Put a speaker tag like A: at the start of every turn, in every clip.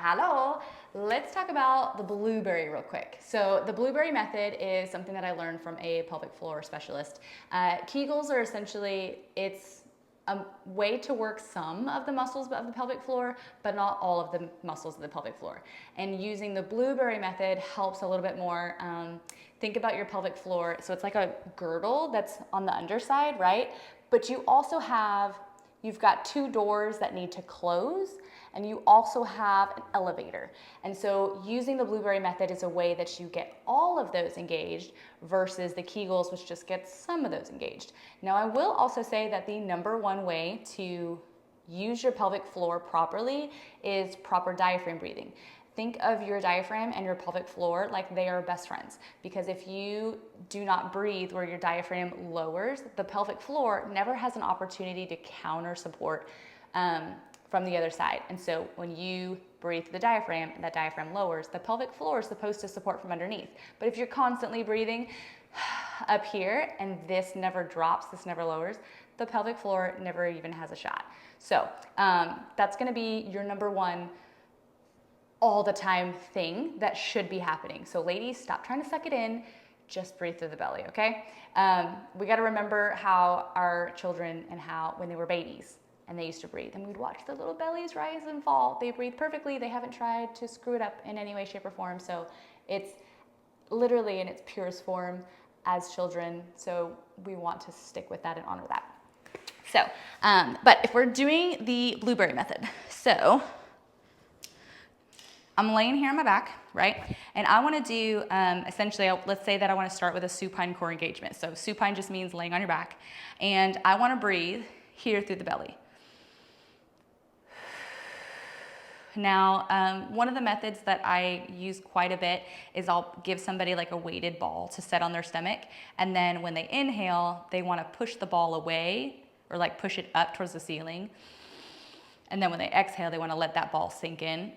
A: Hello. Let's talk about the blueberry real quick. So the blueberry method is something that I learned from a pelvic floor specialist. Kegels are essentially, it's a way to work some of the muscles of the pelvic floor, but not all of the muscles of the pelvic floor. And using the blueberry method helps a little bit more. Think about your pelvic floor. So it's like a girdle that's on the underside, right? But you also have, you've got two doors that need to close, and you also have an elevator. And so using the blueberry method is a way that you get all of those engaged versus the Kegels, which just gets some of those engaged. Now, I will also say that the number one way to use your pelvic floor properly is proper diaphragm breathing. Think of your diaphragm and your pelvic floor like they are best friends, because if you do not breathe where your diaphragm lowers, the pelvic floor never has an opportunity to counter support from the other side. And so when you breathe through the diaphragm and that diaphragm lowers, the pelvic floor is supposed to support from underneath. But if you're constantly breathing up here and this never drops, this never lowers, the pelvic floor never even has a shot. So that's gonna be your number one all the time thing that should be happening. So ladies, stop trying to suck it in, just breathe through the belly, okay? We gotta remember how our children and how when they were babies and they used to breathe and we'd watch the little bellies rise and fall. They breathe perfectly. They haven't tried to screw it up in any way, shape, or form. So it's literally in its purest form as children. So we want to stick with that and honor that. So, but if we're doing the blueberry method, so I'm laying here on my back, right? And I want to do, essentially, let's say that I want to start with a supine core engagement. So supine just means laying on your back. And I want to breathe here through the belly. Now, one of the methods that I use quite a bit is I'll give somebody like a weighted ball to set on their stomach. And then when they inhale, they want to push the ball away or like push it up towards the ceiling. And then when they exhale, they want to let that ball sink in.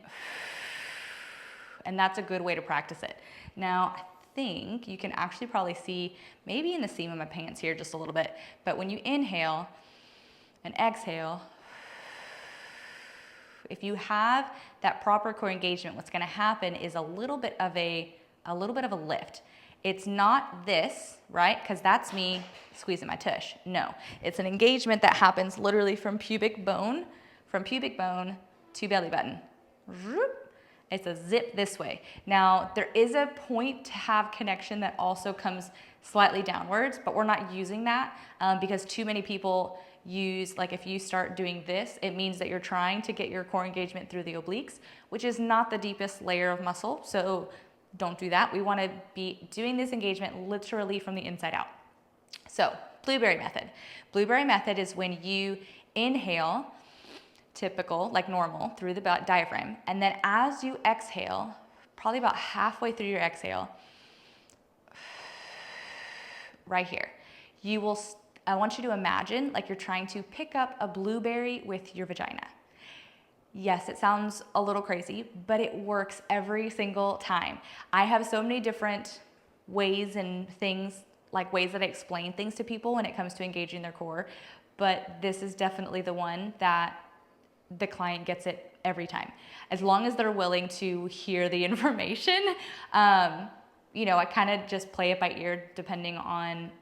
A: And that's a good way to practice it. Now, I think you can actually probably see maybe in the seam of my pants here just a little bit, but when you inhale and exhale, if you have that proper core engagement, what's gonna happen is a little bit of a lift. It's not this, right? Because that's me squeezing my tush. No, it's an engagement that happens literally from pubic bone to belly button. It's a zip this way. Now, there is a point to have connection that also comes slightly downwards, but we're not using that because too many people use, like if you start doing this, it means that you're trying to get your core engagement through the obliques, which is not the deepest layer of muscle. So don't do that. We want to be doing this engagement literally from the inside out. So blueberry method. Blueberry method is when you inhale, typical, like normal, through the diaphragm. And then as you exhale, probably about halfway through your exhale, right here, I want you to imagine like you're trying to pick up a blueberry with your vagina. Yes, it sounds a little crazy, but it works every single time. I have so many different ways and things, like ways that I explain things to people when it comes to engaging their core, but this is definitely the one that the client gets it every time. As long as they're willing to hear the information, you know, I kind of just play it by ear depending on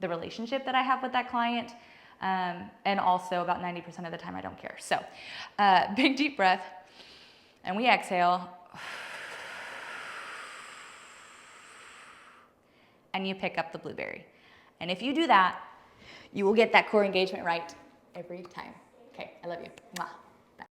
A: the relationship that I have with that client. And also about 90% of the time I don't care. So big deep breath and we exhale. And you pick up the blueberry. And if you do that, you will get that core engagement right every time. Okay, I love you. Mwah.